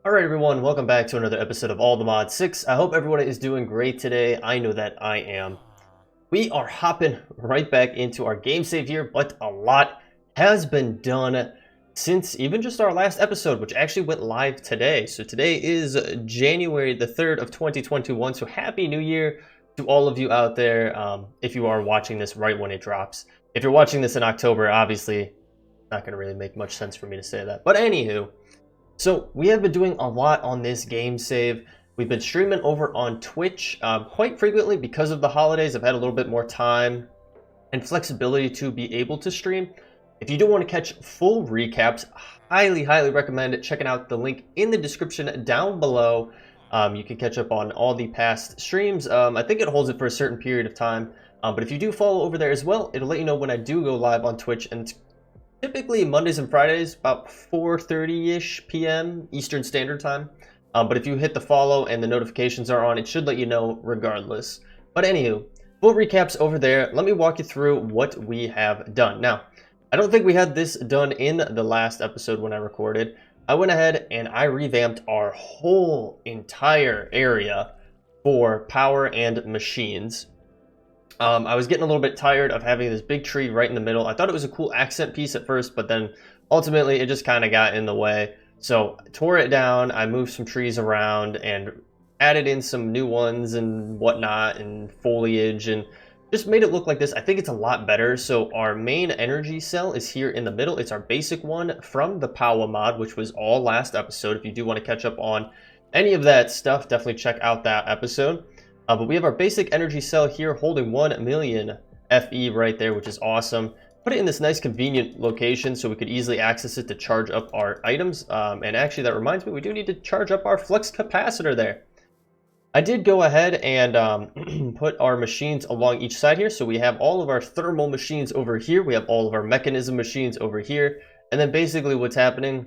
Alright everyone, welcome back to another episode of All the Mod 6. I hope everyone is doing great today. I know that I am. We are hopping right back into our game save here, but a lot has been done since even just our last episode, which actually went live today. So today is January the 3rd of 2021, so Happy New Year to all of you out there, if you are watching this right when it drops. If you're watching this in October, obviously, it's not going to really make much sense for me to say that. But anywho, so we have been doing a lot on this game save. We've been streaming over on Twitch quite frequently because of the holidays. I've had a little bit more time and flexibility to be able to stream. If you do want to catch full recaps, highly recommend checking out the link in the description down below. You can catch up on all the past streams. I think it holds it for a certain period of time. But if you do follow over there as well, it'll let you know when I do go live on Twitch, and it's typically Mondays and Fridays, about 4:30-ish p.m. Eastern Standard Time. But if you hit the follow and the notifications are on, it should let you know regardless. But anywho, full recaps over there. Let me walk you through what we have done. Now, I don't think we had this done in the last episode when I recorded. I went ahead and I revamped our whole entire area for power and machines. I was getting a little bit tired of having this big tree right in the middle. I thought it was a cool accent piece at first, but then ultimately it just kind of got in the way. So I tore it down, I moved some trees around and added in some new ones and whatnot and foliage and just made it look like this. I think it's a lot better. So our main energy cell is here in the middle. It's our basic one from the Power mod, which was all last episode. If you do want to catch up on any of that stuff, definitely check out that episode. But we have our basic energy cell here holding 1 million FE right there, which is awesome. Put it in this nice convenient location so we could easily access it to charge up our items. And actually that reminds me, we do need to charge up our flux capacitor there. I did go ahead and put our machines along each side here. So we have all of our thermal machines over here. We have all of our mechanism machines over here. And then basically what's happening,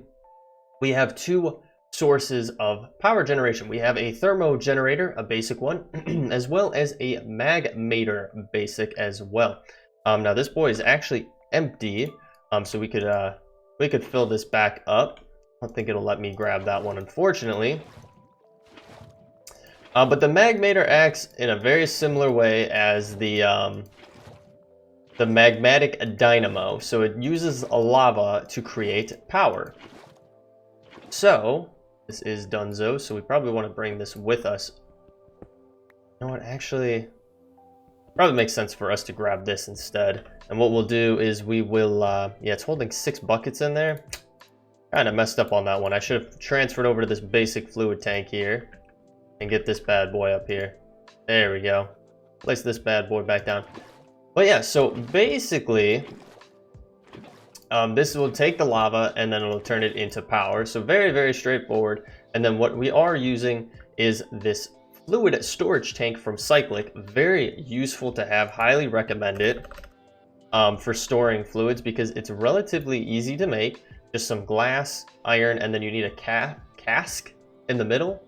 we have two sources of power generation. We have a thermo generator, a basic one, as well as a magmator basic as well. Now this boy is actually empty, so we could fill this back up. I don't think it'll let me grab that one, unfortunately. But the magmator acts in a very similar way as the magmatic dynamo. So it uses a lava to create power. So this is Dunzo, so we probably want to bring this with us. You know what, actually, probably makes sense for us to grab this instead. And what we'll do is we will, yeah, it's holding 6 buckets in there. Kind of messed up on that one. I should have transferred over to this basic fluid tank here and get this bad boy up here. There we go. Place this bad boy back down. But yeah, so basically, this will take the lava and then it'll turn it into power. So very straightforward. And then what we are using is this fluid storage tank from Cyclic. Very useful to have. Highly recommend it for storing fluids because it's relatively easy to make. Just some glass, iron, and then you need a cask in the middle,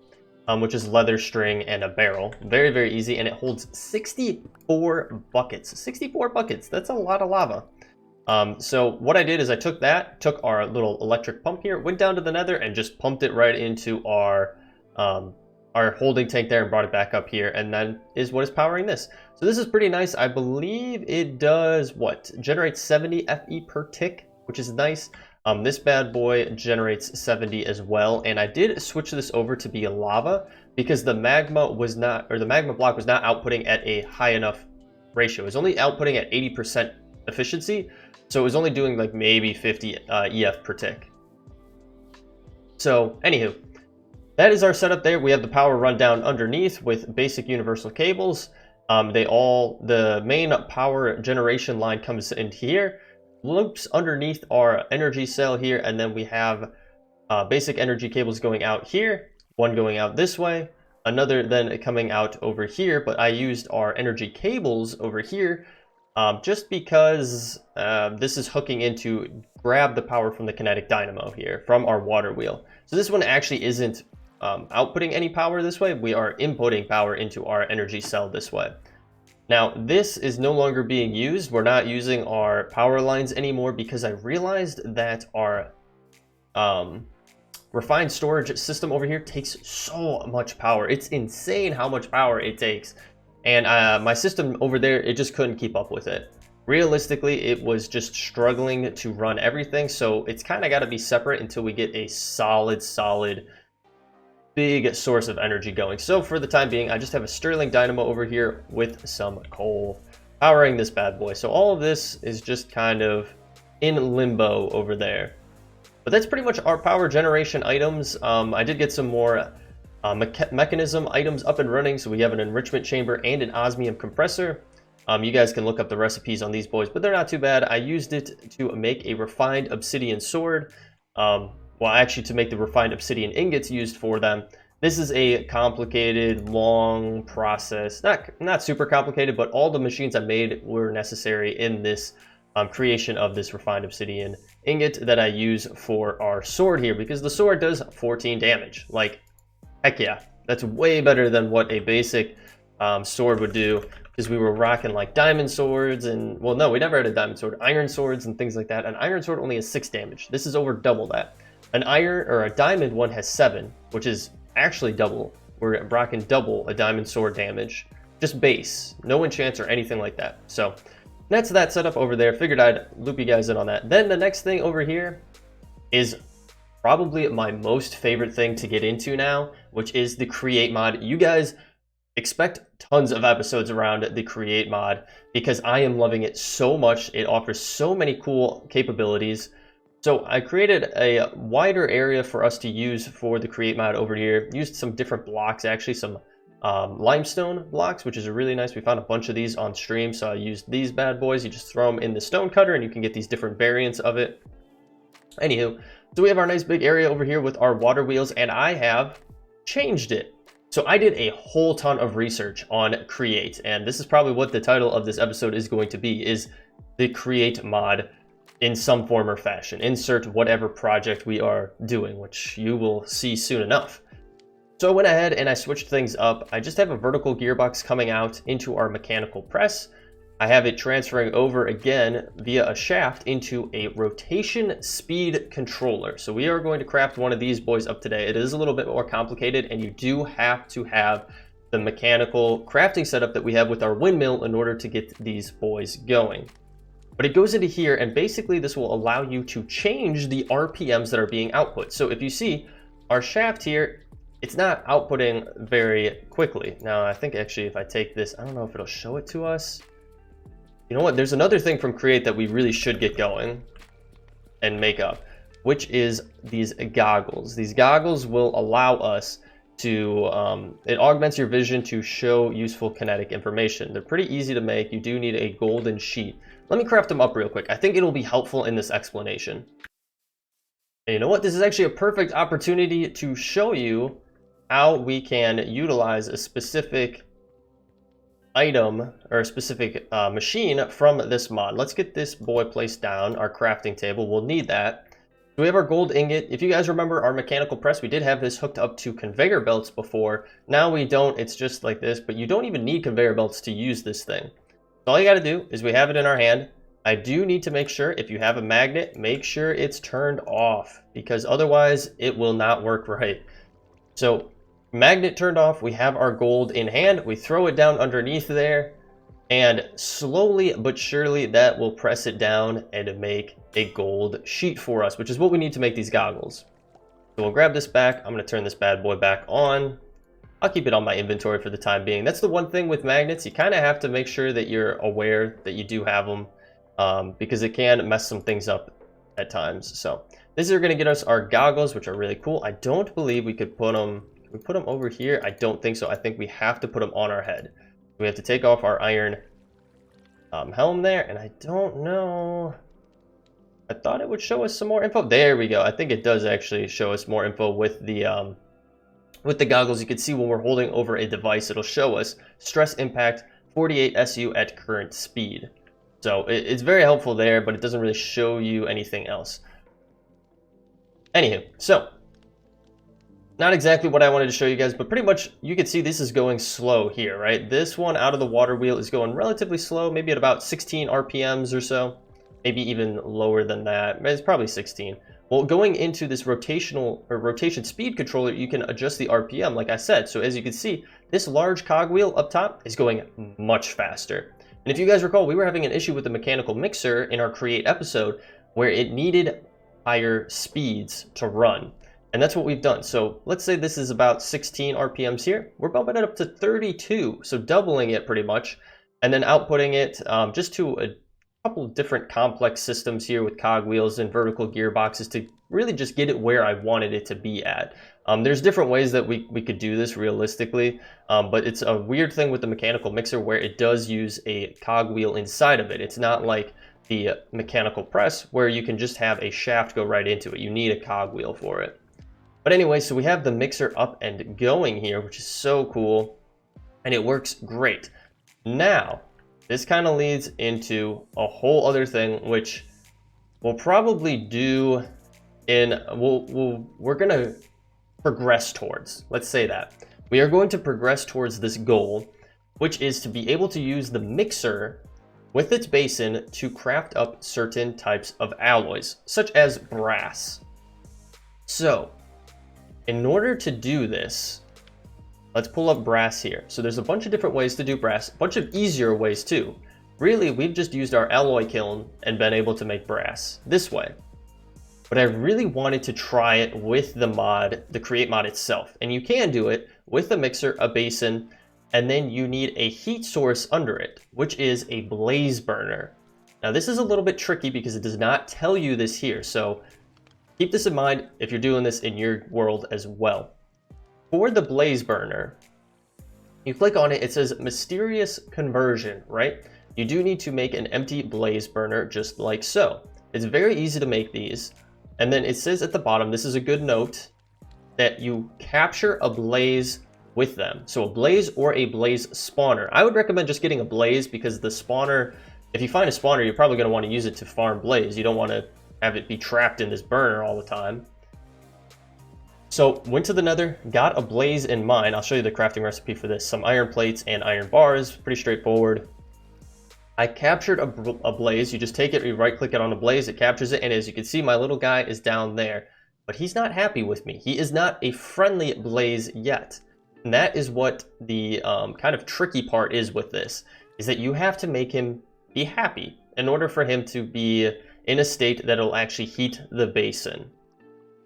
which is leather string and a barrel. Very easy, and it holds 64 buckets. 64 buckets, that's a lot of lava. So what I did is I took our little electric pump here, went down to the nether and just pumped it right into our holding tank there and brought it back up here, and that is what is powering this. So this is pretty nice. I believe it does what? Generates 70 FE per tick, which is nice. This bad boy generates 70 as well, and I did switch this over to be lava because the magma was not, or the magma block was not outputting at a high enough ratio. It was only outputting at 80% efficiency. So it was only doing like maybe 50 EF per tick. So anywho, that is our setup there. We have the power run down underneath with basic universal cables. The main power generation line comes in here, loops underneath our energy cell here, and then we have basic energy cables going out here, one going out this way, another then coming out over here, but I used our energy cables over here just because this is hooking into grab the power from the kinetic dynamo here from our water wheel. So this one actually isn't outputting any power this way. We are inputting power into our energy cell this way. Now this is no longer being used. We're not using our power lines anymore because I realized that our refined storage system over here takes so much power. It's insane how much power it takes. And my system over there, it just couldn't keep up with it. Realistically, it was just struggling to run everything. So it's kind of got to be separate until we get a solid, big source of energy going. So for the time being, I just have a Stirling dynamo over here with some coal powering this bad boy. So all of this is just kind of in limbo over there. But that's pretty much our power generation items. I did get some more mechanism items up and running. So we have an enrichment chamber and an osmium compressor. You guys can look up the recipes on these boys, but they're not too bad. I used it to make a refined obsidian sword. Well, actually to make the refined obsidian ingots used for them. This is a complicated, long process. Not super complicated, but all the machines I made were necessary in this creation of this refined obsidian ingot that I use for our sword here, because the sword does 14 damage. Like, heck yeah, that's way better than what a basic sword would do, because we were rocking like diamond swords and, well, no, we never had a diamond sword, iron swords and things like that. An iron sword only has 6 damage. This is over double that. An iron or a diamond one has 7, which is actually double. We're rocking double a diamond sword damage, just base, no enchants or anything like that. So that's that setup over there. Figured I'd loop you guys in on that. Then the next thing over here is probably my most favorite thing to get into now, which is the create mod. You guys expect tons of episodes around the create mod because I am loving it so much. It offers so many cool capabilities. So I created a wider area for us to use for the create mod over here. Used some different blocks, actually some limestone blocks, which is really nice. We found a bunch of these on stream, so I used these bad boys. You just throw them in the stone cutter and you can get these different variants of it. Anywho, so we have our nice big area over here with our water wheels, and I have changed it. So I did a whole ton of research on create, and this is probably what the title of this episode is going to be, is the create mod in some form or fashion. Insert whatever project we are doing, which you will see soon enough. So I went ahead and I switched things up. I just have a vertical gearbox coming out into our mechanical press. I have it transferring over again via a shaft into a rotation speed controller. So we are going to craft one of these boys up today. It is a little bit more complicated, and you do have to have the mechanical crafting setup that we have with our windmill in order to get these boys going. But it goes into here, and basically this will allow you to change the RPMs that are being output. So if you see our shaft here, it's not outputting very quickly. Now I think actually if I take this, I don't know if it'll show it to us. You know what, there's another thing from create that we really should get going and make up, which is these goggles. These goggles will allow us to, it augments your vision to show useful kinetic information. They're pretty easy to make. You do need a golden sheet. Let me craft them up real quick. I think it'll be helpful in this explanation. And you know what, this is actually a perfect opportunity to show you how we can utilize a specific item or a specific machine from this mod. Let's get this boy placed down, our crafting table. We'll need that. So we have our gold ingot. If you guys remember our mechanical press, we did have this hooked up to conveyor belts before. Now we don't, it's just like this, but you don't even need conveyor belts to use this thing. So all you gotta do is we have it in our hand. I do need to make sure if you have a magnet, make sure it's turned off, because otherwise it will not work right. So magnet turned off, we have our gold in hand, we throw it down underneath there, and slowly but surely that will press it down and make a gold sheet for us, which is what we need to make these goggles. So we'll grab this back. I'm going to turn this bad boy back on. I'll keep it on my inventory for the time being. That's the one thing with magnets, you kind of have to make sure that you're aware that you do have them, because it can mess some things up at times. So this is going to get us our goggles, which are really cool. I don't believe we could put them, can we put them over here? I don't think so. I think we have to put them on our head. We have to take off our iron helm there, and I don't know. I thought it would show us some more info. There we go. I think it does actually show us more info with the goggles. You can see when we're holding over a device, it'll show us stress impact 48 SU at current speed. So it's very helpful there, but it doesn't really show you anything else. Anywho, so not exactly what I wanted to show you guys, but pretty much you can see this is going slow here, right? This one out of the water wheel is going relatively slow, maybe at about 16 RPMs or so, maybe even lower than that. It's probably 16. Well, going into this rotational or rotation speed controller, you can adjust the RPM, like I said. So as you can see, this large cogwheel up top is going much faster. And if you guys recall, we were having an issue with the mechanical mixer in our create episode where it needed higher speeds to run. And that's what we've done. So let's say this is about 16 RPMs here. We're bumping it up to 32, so doubling it pretty much, and then outputting it just to a couple of different complex systems here with cogwheels and vertical gearboxes to really just get it where I wanted it to be at. There's different ways that we could do this realistically, but it's a weird thing with the mechanical mixer where it does use a cogwheel inside of it. It's not like the mechanical press where you can just have a shaft go right into it. You need a cogwheel for it. But anyway, so we have the mixer up and going here, which is so cool, and it works great. Now, this kind of leads into a whole other thing, which we'll probably do in, we're gonna progress towards, let's say that. We are going to progress towards this goal, which is to be able to use the mixer with its basin to craft up certain types of alloys, such as brass. So, in order to do this, let's pull up brass here. So there's a bunch of different ways to do brass, a bunch of easier ways too. Really, we've just used our alloy kiln and been able to make brass this way. But I really wanted to try it with the mod, the create mod itself. And you can do it with a mixer, a basin, and then you need a heat source under it, which is a blaze burner. Now this is a little bit tricky because it does not tell you this here. So keep this in mind if you're doing this in your world as well. For the blaze burner, you click on it, it says mysterious conversion, right? You do need to make an empty blaze burner just like so. It's very easy to make these. And then it says at the bottom, this is a good note, that you capture a blaze with them. So a blaze or a blaze spawner. I would recommend just getting a blaze because the spawner, if you find a spawner, you're probably going to want to use it to farm blaze. You don't want to have it be trapped in this burner all the time. So went to the nether, got a blaze in mind. I'll show you the crafting recipe for this. Some iron plates and iron bars, pretty straightforward. I captured a blaze. You just take it, you right click it on a blaze, it captures it. And as you can see, my little guy is down there, but he's not happy with me. He is not a friendly blaze yet. And that is what the kind of tricky part is with this, is that you have to make him be happy in order for him to be in a state that will actually heat the basin.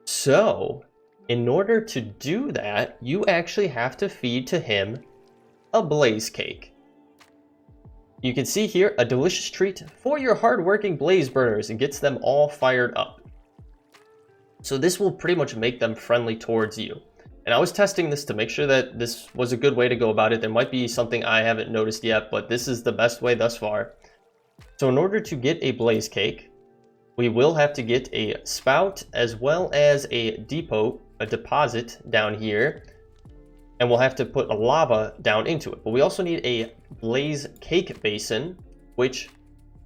So in order to do that, you actually have to feed to him a blaze cake. You can see here a delicious treat for your hardworking blaze burners and gets them all fired up. So this will pretty much make them friendly towards you. And I was testing this to make sure that this was a good way to go about it. There might be something I haven't noticed yet, but this is the best way thus far. So in order to get a blaze cake, we will have to get a spout as well as a deposit down here, and we'll have to put a lava down into it. But we also need a blaze cake basin, which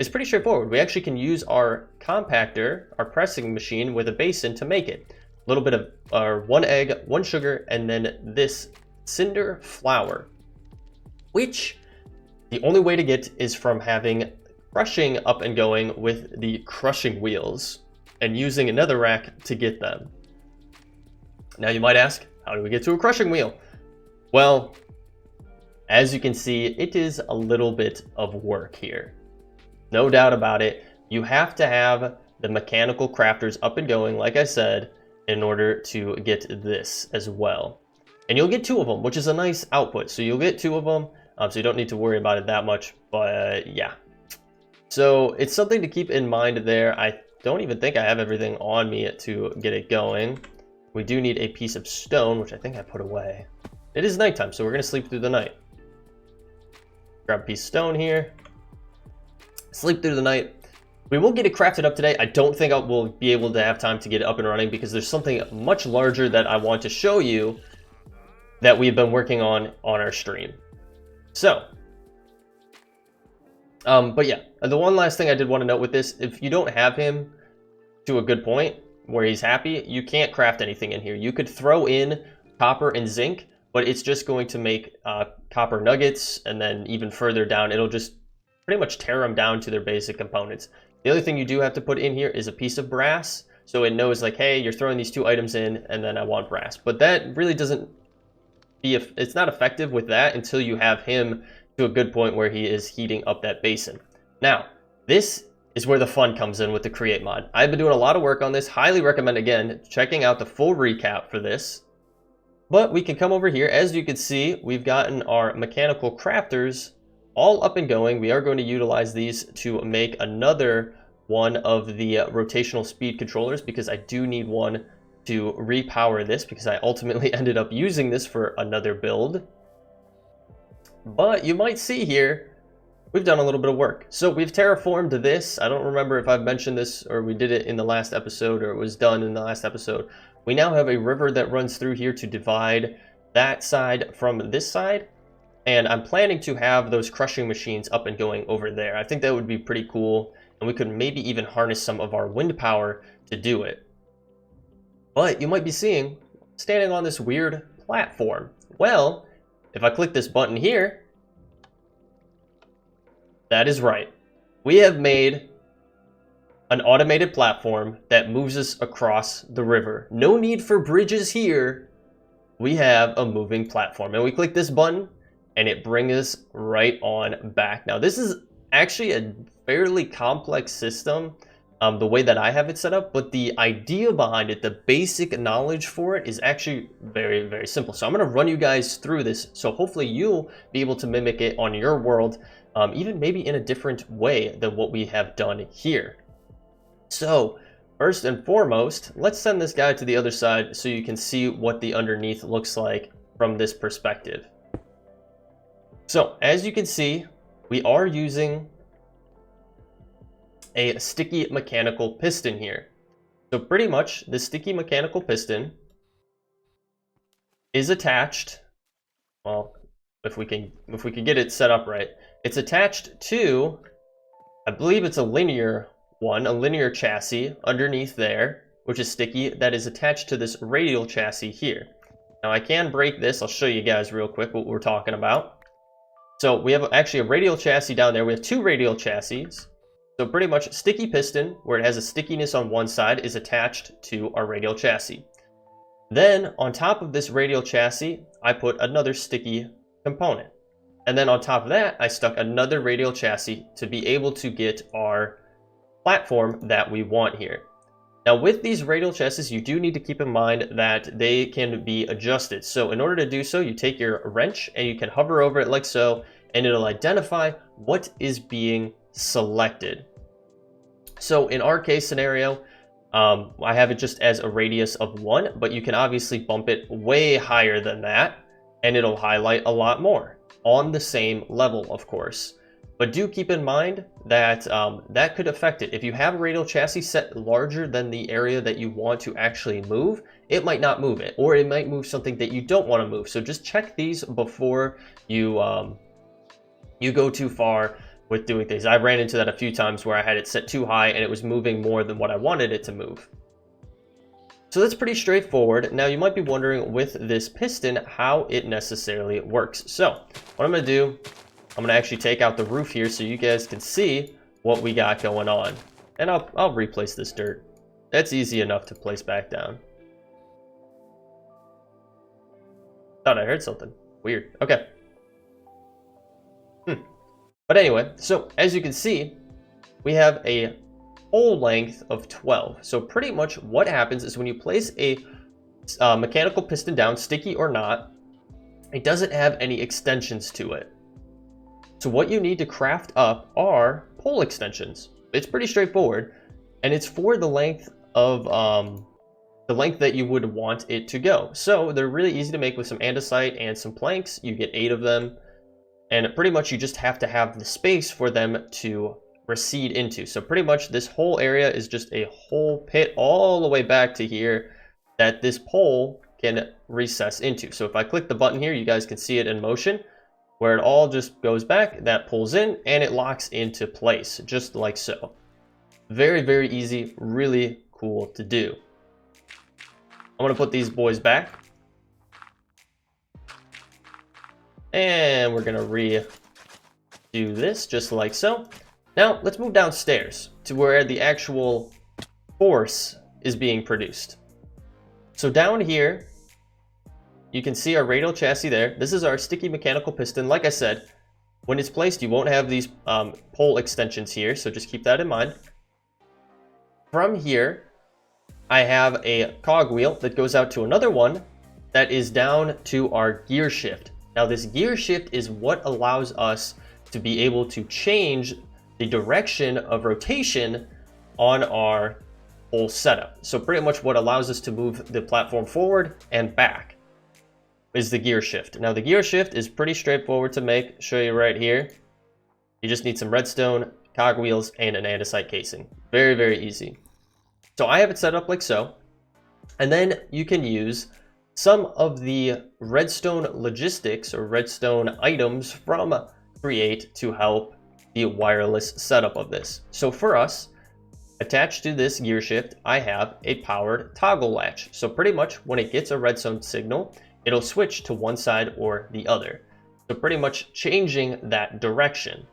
is pretty straightforward. We actually can use our compactor, our pressing machine, with a basin to make it. A little bit of 1 egg, 1 sugar, and then this cinder flour, which the only way to get is from having crushing up and going with the crushing wheels and using another rack to get them. Now you might ask, how do we get to a crushing wheel? Well, as you can see, it is a little bit of work here. No doubt about it. You have to have the mechanical crafters up and going, like I said, in order to get this as well. And you'll get 2 of them, which is a nice output. So you'll get 2 of them, so you don't need to worry about it that much, but yeah. So it's something to keep in mind there. I don't even think I have everything on me to get it going. We do need a piece of stone, which I think I put away. It is nighttime, so we're going to sleep through the night. Grab a piece of stone here. Sleep through the night. We will get it crafted up today. I don't think we'll be able to have time to get it up and running because there's something much larger that I want to show you that we've been working on our stream. So, but yeah, the one last thing I did want to note with this, if you don't have him to a good point where he's happy, you can't craft anything in here. You could throw in copper and zinc, but it's just going to make copper nuggets, and then even further down, it'll just pretty much tear them down to their basic components. The other thing you do have to put in here is a piece of brass so it knows like, hey, you're throwing these 2 items in, and then I want brass. But that really doesn't it's not effective with that until you have him to a good point where he is heating up that basin. Now, this is where the fun comes in with the create mod. I've been doing a lot of work on this. Highly recommend, again, checking out the full recap for this. But we can come over here. As you can see, we've gotten our mechanical crafters all up and going. We are going to utilize these to make another one of the rotational speed controllers, because I do need one to repower this, because I ultimately ended up using this for another build. But you might see here, we've done a little bit of work. So we've terraformed this. I don't remember if I've mentioned this or we did it in the last episode, or it was done in the last episode. We now have a river that runs through here to divide that side from this side. And I'm planning to have those crushing machines up and going over there. I think that would be pretty cool. And we could maybe even harness some of our wind power to do it. But you might be seeing, standing on this weird platform. Well, if I click this button here, that is right. We have made an automated platform that moves us across the river. No need for bridges here. We have a moving platform. And we click this button, and it brings us right on back. Now, this is actually a fairly complex system, the way that I have it set up, but the idea behind it, the basic knowledge for it, is actually very, very simple. So I'm going to run you guys through this, so hopefully you'll be able to mimic it on your world, even maybe in a different way than what we have done here. So first and foremost, let's send this guy to the other side so you can see what the underneath looks like from this perspective. So as you can see, we are using a sticky mechanical piston here. So pretty much the sticky mechanical piston is attached, well, if we can get it set up right, it's attached to, I believe it's a linear one, a linear chassis underneath there, which is sticky, that is attached to this radial chassis here. Now I can break this. I'll show you guys real quick what we're talking about. So we have actually a radial chassis down there. We have 2 radial chassis. So pretty much sticky piston, where it has a stickiness on one side, is attached to our radial chassis. Then on top of this radial chassis, I put another sticky component. And then on top of that, I stuck another radial chassis to be able to get our platform that we want here. Now with these radial chassis, you do need to keep in mind that they can be adjusted. So in order to do so, you take your wrench and you can hover over it like so, and it'll identify what is being selected. So in our case scenario, I have it just as a radius of 1, but you can obviously bump it way higher than that, and it'll highlight a lot more on the same level, of course. But do keep in mind that that could affect it. If you have a radial chassis set larger than the area that you want to actually move, it might not move it, or it might move something that you don't want to move. So just check these before you you go too far with doing things. I ran into that a few times where I had it set too high and it was moving more than what I wanted it to move. So that's pretty straightforward. Now you might be wondering with this piston how it necessarily works. So what I'm going to do, I'm going to actually take out the roof here so you guys can see what we got going on. And I'll replace this dirt. That's easy enough to place back down. Thought I heard something. Weird. Okay. But anyway, so as you can see, we have a hole length of 12. So pretty much what happens is when you place a mechanical piston down, sticky or not, it doesn't have any extensions to it. So what you need to craft up are pole extensions. It's pretty straightforward, and it's for the length of the length that you would want it to go. So they're really easy to make with some andesite and some planks. You get 8 of them, and pretty much you just have to have the space for them to recede into. So pretty much this whole area is just a whole pit all the way back to here that this pole can recess into. So if I click the button here, you guys can see it in motion, where it all just goes back, that pulls in, and it locks into place, just like so. Very, very easy, really cool to do. I'm gonna put these boys back. And we're gonna redo this, just like so. Now, let's move downstairs to where the actual force is being produced. So down here, you can see our radial chassis there. This is our sticky mechanical piston. Like I said, when it's placed, you won't have these pole extensions here, so just keep that in mind. From here, I have a cog wheel that goes out to another one that is down to our gear shift. Now this gear shift is what allows us to be able to change the direction of rotation on our whole setup. So pretty much what allows us to move the platform forward and back is the gear shift. Now the gear shift is pretty straightforward to make. Show you right here. You just need some redstone, cog wheels, and an andesite casing. Very, very easy. So I have it set up like so. And then you can use some of the redstone logistics or redstone items from Create to help the wireless setup of this. So for us, attached to this gear shift, I have a powered toggle latch. So pretty much when it gets a redstone signal, it'll switch to one side or the other. So pretty much changing that direction,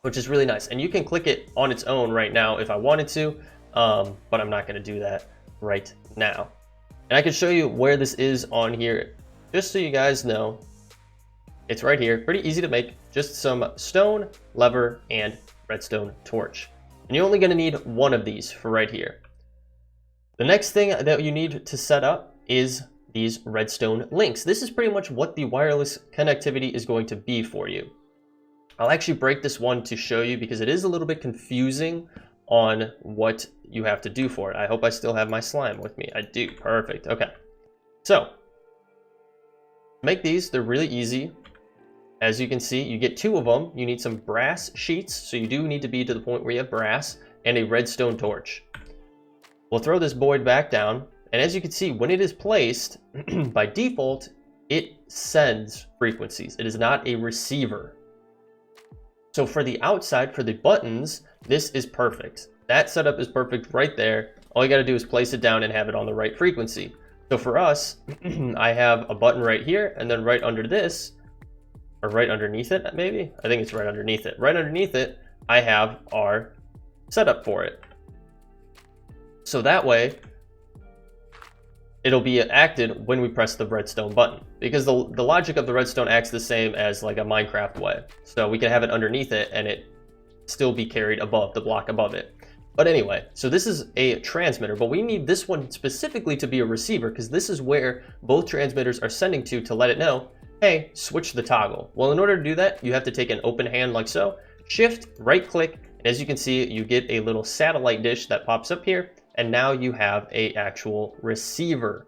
which is really nice. And you can click it on its own right now if I wanted to, but I'm not going to do that right now. And I can show you where this is on here, just so you guys know. It's right here, pretty easy to make, just some stone, lever, and redstone torch. And you're only going to need one of these for right here. The next thing that you need to set up is these redstone links. This is pretty much what the wireless connectivity is going to be for you. I'll actually break this one to show you because it is a little bit confusing on what you have to do for it. I hope I still have my slime with me. I do. Perfect. Okay. So, to make these, they're really easy. As you can see, you get two of them. You need some brass sheets, so you do need to be to the point where you have brass, and a redstone torch. We'll throw this board back down, and as you can see, when it is placed, by default, it sends frequencies. It is not a receiver. So for the outside, for the buttons, this is perfect. That setup is perfect right there. All you got to do is place it down and have it on the right frequency. So for us, I have a button right here, and then right under this, or right underneath it, maybe? I think it's right underneath it. Right underneath it, I have our setup for it. So that way, it'll be acted when we press the redstone button, because the logic of the redstone acts the same as like a Minecraft way. So we can have it underneath it and it still be carried above the block above it. But anyway, so this is a transmitter, but we need this one specifically to be a receiver, because this is where both transmitters are sending to let it know, hey, switch the toggle. Well, in order to do that, you have to take an open hand like so, shift, right click, and as you can see, you get a little satellite dish that pops up here, and now you have a actual receiver.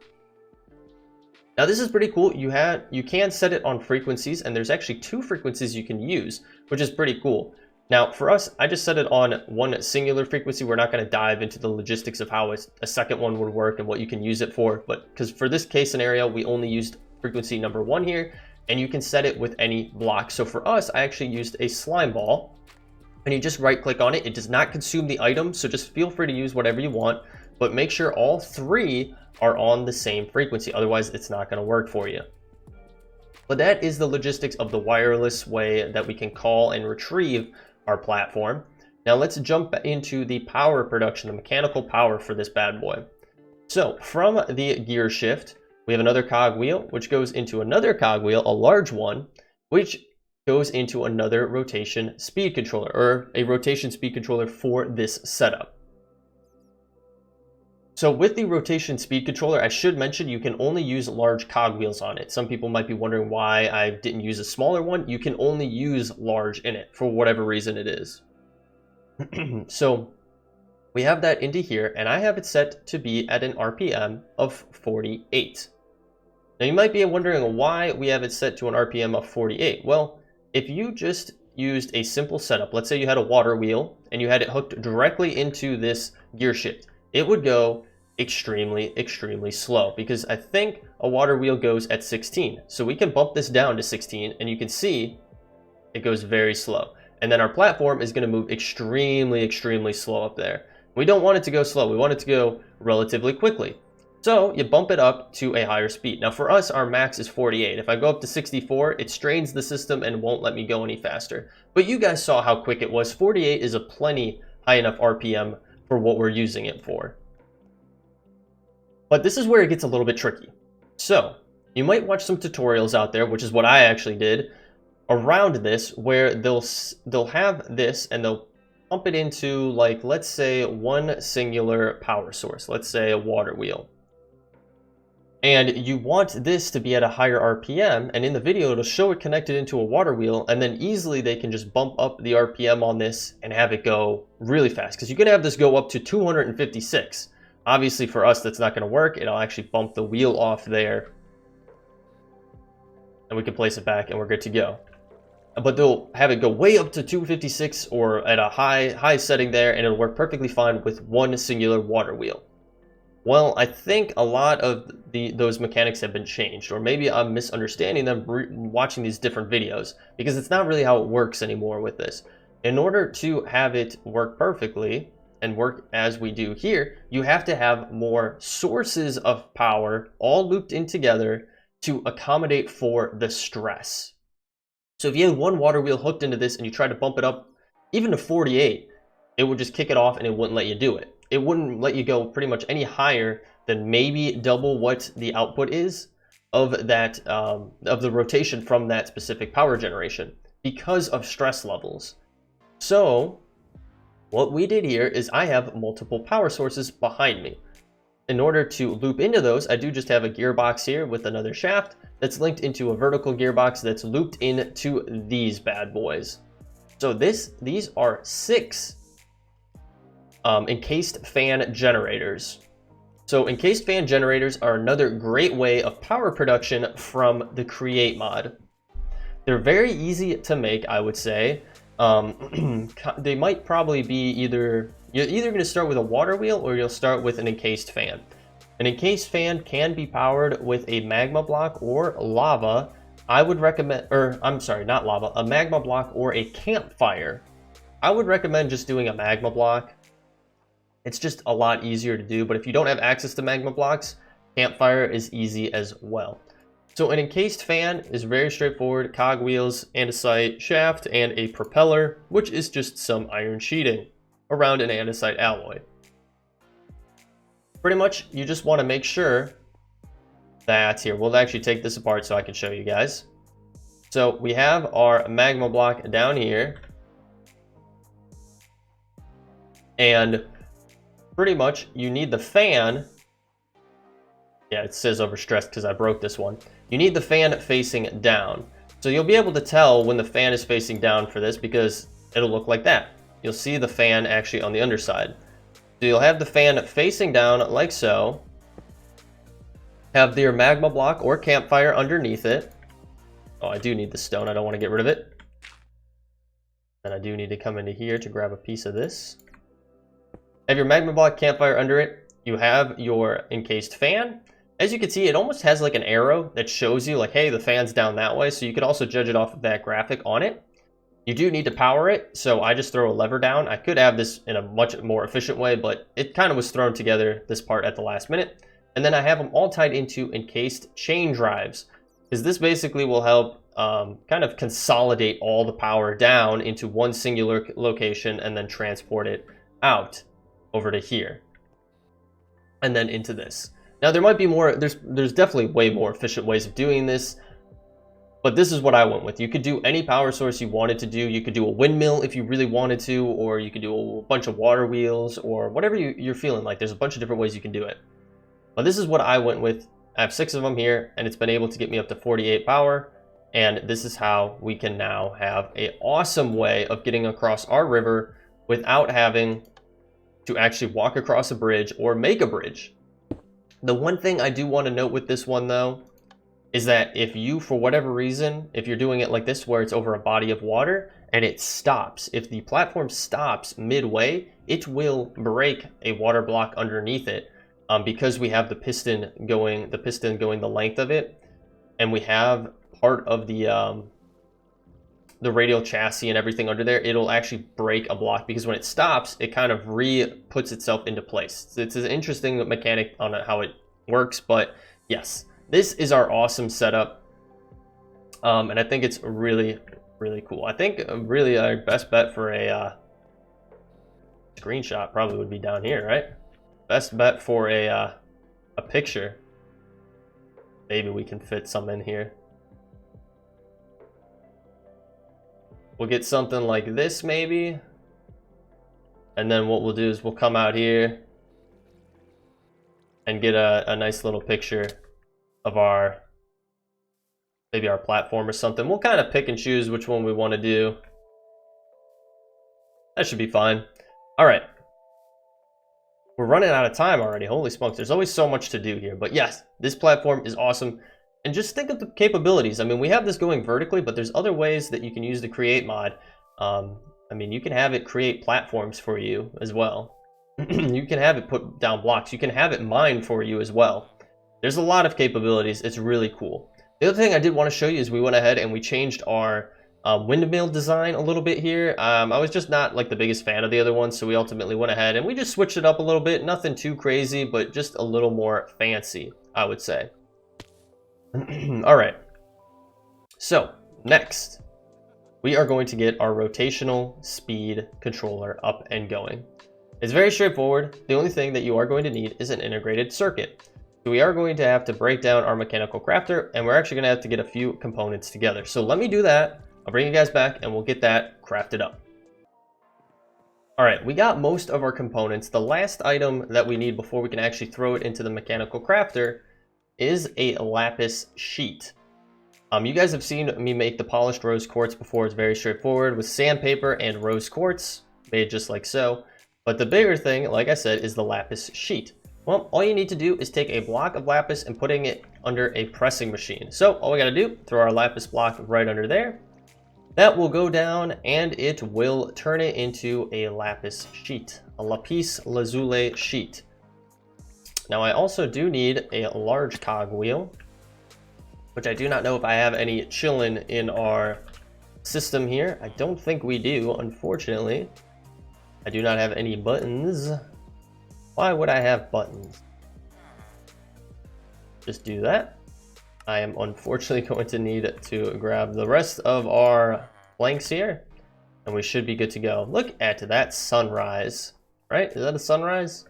Now this is pretty cool. You can set it on frequencies, and there's actually two frequencies you can use, which is pretty cool. Now for us, I just set it on one singular frequency. We're not going to dive into the logistics of how a second one would work and what you can use it for, but because for this case scenario, we only used frequency number 1 here, and you can set it with any block. So for us, I actually used a slime ball, and you just right click on it. It does not consume the item, so just feel free to use whatever you want, but make sure all 3 are on the same frequency, otherwise it's not going to work for you. But that is the logistics of the wireless way that we can call and retrieve our platform. Now let's jump into the power production, the mechanical power for this bad boy. So from the gear shift, we have another cog wheel, which goes into another cog wheel, a large one, which goes into another rotation speed controller, or a rotation speed controller for this setup. So with the rotation speed controller, I should mention you can only use large cog wheels on it. Some people might be wondering why I didn't use a smaller one. You can only use large in it for whatever reason it is. So we have that into here, and I have it set to be at an RPM of 48. Now you might be wondering why we have it set to an RPM of 48. Well, if you just used a simple setup, let's say you had a water wheel and you had it hooked directly into this gear shift, it would go extremely, extremely slow, because I think a water wheel goes at 16. So we can bump this down to 16, and you can see it goes very slow. And then our platform is going to move extremely, extremely slow up there. We don't want it to go slow. We want it to go relatively quickly. So you bump it up to a higher speed. Now for us, our max is 48. If I go up to 64, it strains the system and won't let me go any faster. But you guys saw how quick it was. 48 is a plenty high enough RPM for what we're using it for. But this is where it gets a little bit tricky. So you might watch some tutorials out there, which is what I actually did, around this, where they'll have this and they'll pump it into, like, let's say one singular power source, let's say a water wheel. And you want this to be at a higher RPM, and in the video it'll show it connected into a water wheel, and then easily they can just bump up the RPM on this and have it go really fast, because you can have this go up to 256. Obviously for us that's not going to work. It'll actually bump the wheel off there, and we can place it back and we're good to go. But they'll have it go way up to 256 or at a high setting there, and it'll work perfectly fine with one singular water wheel. Well, I think a lot of those mechanics have been changed, or maybe I'm misunderstanding them watching these different videos, because it's not really how it works anymore with this. In order to have it work perfectly and work as we do here, you have to have more sources of power all looped in together to accommodate for the stress. So if you had one water wheel hooked into this and you tried to bump it up even to 48, it would just kick it off and it wouldn't let you do it. It wouldn't let you go pretty much any higher than maybe double what the output is of that of the rotation from that specific power generation because of stress levels. So what we did here is I have multiple power sources behind me. In order to loop into those, I do just have a gearbox here with another shaft that's linked into a vertical gearbox that's looped into these bad boys. So these are 6 encased fan generators. So encased fan generators are another great way of power production from the Create mod. They're very easy to make, I would say. They might probably be you're either going to start with a water wheel or you'll start with an encased fan. An encased fan can be powered with a magma block or lava. I would recommend, or I'm sorry, not lava, a magma block or a campfire. I would recommend just doing a magma block. It's just a lot easier to do, but if you don't have access to magma blocks, campfire is easy as well. So an encased fan is very straightforward: cogwheels, andesite shaft, and a propeller, which is just some iron sheeting around an andesite alloy. Pretty much, you just want to make sure that here, we'll actually take this apart so I can show you guys. So we have our magma block down here, and pretty much you need the fan. Yeah, it says overstressed because I broke this one. You need the fan facing down. So you'll be able to tell when the fan is facing down for this because it'll look like that. You'll see the fan actually on the underside. So you'll have the fan facing down like so. Have your magma block or campfire underneath it. Oh, I do need the stone. I don't want to get rid of it. And I do need to come into here to grab a piece of this. Have your magma block, campfire under it. You have your encased fan. As you can see, it almost has like an arrow that shows you like, hey, the fan's down that way. So you could also judge it off of that graphic on it. You do need to power it, so I just throw a lever down. I could have this in a much more efficient way, but it kind of was thrown together, this part, at the last minute. And then I have them all tied into encased chain drives, because this basically will help kind of consolidate all the power down into one singular location and then transport it out over to here and then into this. Now there might be more, there's definitely way more efficient ways of doing this, but this is what I went with. You could do any power source you wanted to do. You could do a windmill if you really wanted to, or you could do a bunch of water wheels, or whatever you're feeling like. There's a bunch of different ways you can do it. But this is what I went with. I have 6 of them here, and it's been able to get me up to 48 power. And this is how we can now have an awesome way of getting across our river without having to actually walk across a bridge or make a bridge. The one thing I do want to note with this one, though, is that if you, for whatever reason, if you're doing it like this where it's over a body of water and it stops, if the platform stops midway, it will break a water block underneath it because we have the piston going the length of it, and we have part of the radial chassis and everything under there. It'll actually break a block because when it stops, it kind of puts itself into place. It's an interesting mechanic on how it works, but yes. This is our awesome setup, and I think it's really, really cool. I think really our best bet for a screenshot probably would be down here, right? Best bet for a a picture. Maybe we can fit some in here. We'll get something like this maybe. And then what we'll do is we'll come out here and get a nice little picture of our, maybe our platform or something. We'll kind of pick and choose which one we want to do. That should be fine. All right. We're running out of time already. Holy smokes. There's always so much to do here. But yes, this platform is awesome. And just think of the capabilities. I mean, we have this going vertically, but there's other ways that you can use the create mod. I mean, you can have it create platforms for you as well. You can have it put down blocks. You can have it mine for you as well. There's a lot of capabilities. It's really cool. The other thing I did want to show you is we went ahead and we changed our windmill design a little bit here. I was just not like the biggest fan of the other one, so we ultimately went ahead and we just switched it up a little bit. Nothing too crazy, but just a little more fancy, I would say. All right. So next, we are going to get our rotational speed controller up and going. It's very straightforward. The only thing that you are going to need is an integrated circuit. So we are going to have to break down our mechanical crafter, and we're actually going to have to get a few components together. So let me do that. I'll bring you guys back and we'll get that crafted up. All right, we got most of our components. The last item that we need before we can actually throw it into the mechanical crafter is a lapis sheet. You guys have seen me make the polished rose quartz before. It's very straightforward with sandpaper and rose quartz made just like so. But the bigger thing, like I said, is the lapis sheet. Well, all you need to do is take a block of lapis and putting it under a pressing machine. So all we got to do, throw our lapis block right under there. That will go down and it will turn it into a lapis sheet, a lapis lazuli sheet. Now I also do need a large cogwheel, which I do not know if I have any chilling in our system here. I don't think we do, unfortunately. I do not have any buttons. Why would I have buttons? Just do that. I am unfortunately going to need to grab the rest of our planks here, and we should be good to go. Look at that sunrise, right? Is that a sunrise?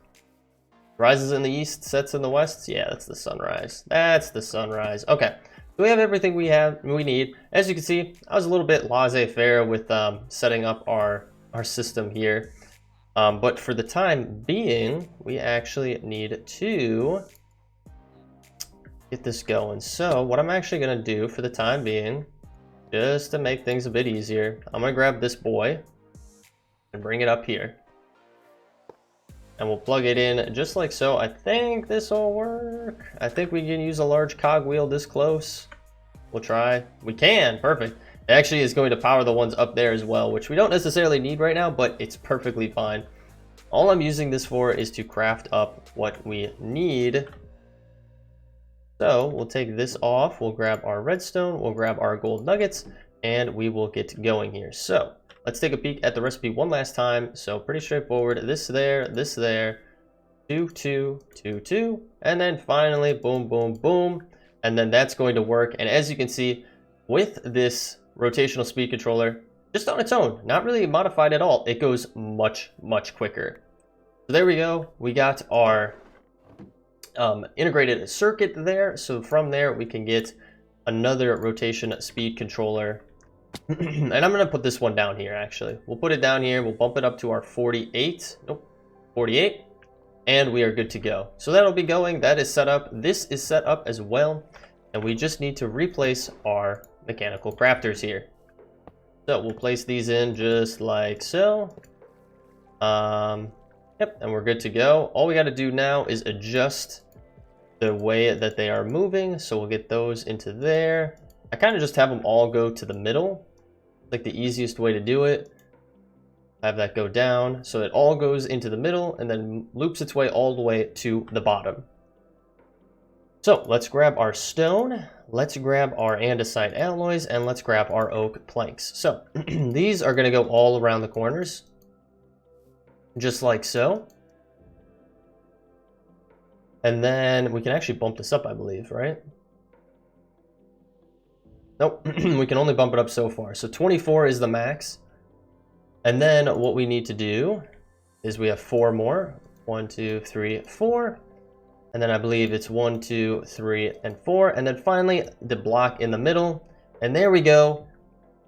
Rises in the east, sets in the west. Yeah, that's the sunrise. That's the sunrise. Okay, so we have everything we need. As you can see, I was a little bit laissez-faire with setting up our system here. But for the time being, we actually need to get this going. So what I'm actually going to do for the time being, just to make things a bit easier, I'm going to grab this boy and bring it up here. And we'll plug it in just like so. I think this will work. I think we can use a large cogwheel this close. We'll try. We can. Perfect. It actually is going to power the ones up there as well, which we don't necessarily need right now, but it's perfectly fine. All I'm using this for is to craft up what we need. So we'll take this off. We'll grab our redstone. We'll grab our gold nuggets, and we will get going here. So let's take a peek at the recipe one last time. So pretty straightforward. This there, 2, 2, 2, 2, and then finally boom, boom, boom. And then that's going to work. And as you can see, with this rotational speed controller, just on its own, not really modified at all, it goes much, much quicker. So there we go. We got our integrated circuit there. So from there, we can get another rotation speed controller. And I'm going to put this one down here, actually. We'll put it down here. We'll bump it up to our 48. Nope, 48. And we are good to go. So that'll be going. That is set up. This is set up as well. And we just need to replace our mechanical crafters here. So we'll place these in just like so. Yep, and we're good to go. All we got to do now is adjust the way that they are moving. So we'll get those into there. I kind of just have them all go to the middle, like the easiest way to do it. Have that go down so it all goes into the middle and then loops its way all the way to the bottom. So let's grab our stone, let's grab our andesite alloys, and let's grab our oak planks. So these are going to go all around the corners, just like so. And then we can actually bump this up, I believe, right? Nope, we can only bump it up so far. So 24 is the max. And then what we need to do is we have 4 more. 1, 2, 3, 4. And then I believe it's 1, 2, 3, and 4. And then finally, the block in the middle. And there we go.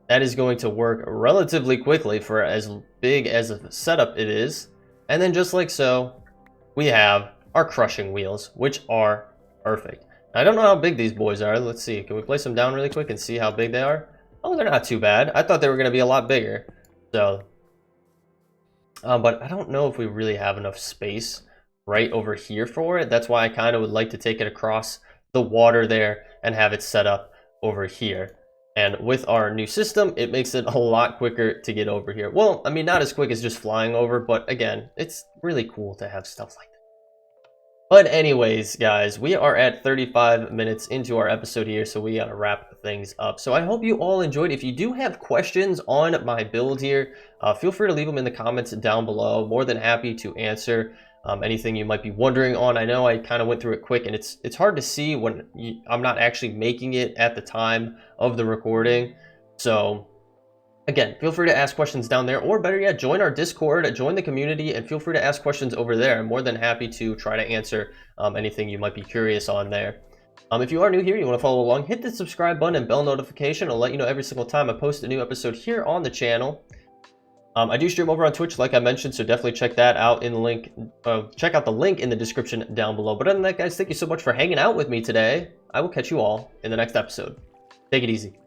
That is going to work relatively quickly for as big as a setup it is. And then just like so, we have our crushing wheels, which are perfect. I don't know how big these boys are. Let's see. Can we place them down really quick and see how big they are? Oh, they're not too bad. I thought they were going to be a lot bigger. So, but I don't know if we really have enough space right over here for it. That's why I kind of would like to take it across the water there and have it set up over here. And with our new system, it makes it a lot quicker to get over here. Well, I mean, not as quick as just flying over, but again, it's really cool to have stuff like that. But anyways, guys, we are at 35 minutes into our episode here, so we gotta wrap things up. So I hope you all enjoyed. If you do have questions on my build here, feel free to leave them in the comments down below. More than happy to answer anything you might be wondering on. I know I kind of went through it quick, and it's hard to see when I'm not actually making it at the time of the recording. So again, feel free to ask questions down there, or better yet, join our Discord, join the community, and feel free to ask questions over there. I'm more than happy to try to answer anything you might be curious on there. If you are new here, you want to follow along, hit the subscribe button and bell notification. It'll let you know every single time I post a new episode here on the channel. I do stream over on Twitch, like I mentioned, so definitely check that out in the link. Check out the link in the description down below. But other than that, guys, thank you so much for hanging out with me today. I will catch you all in the next episode. Take it easy.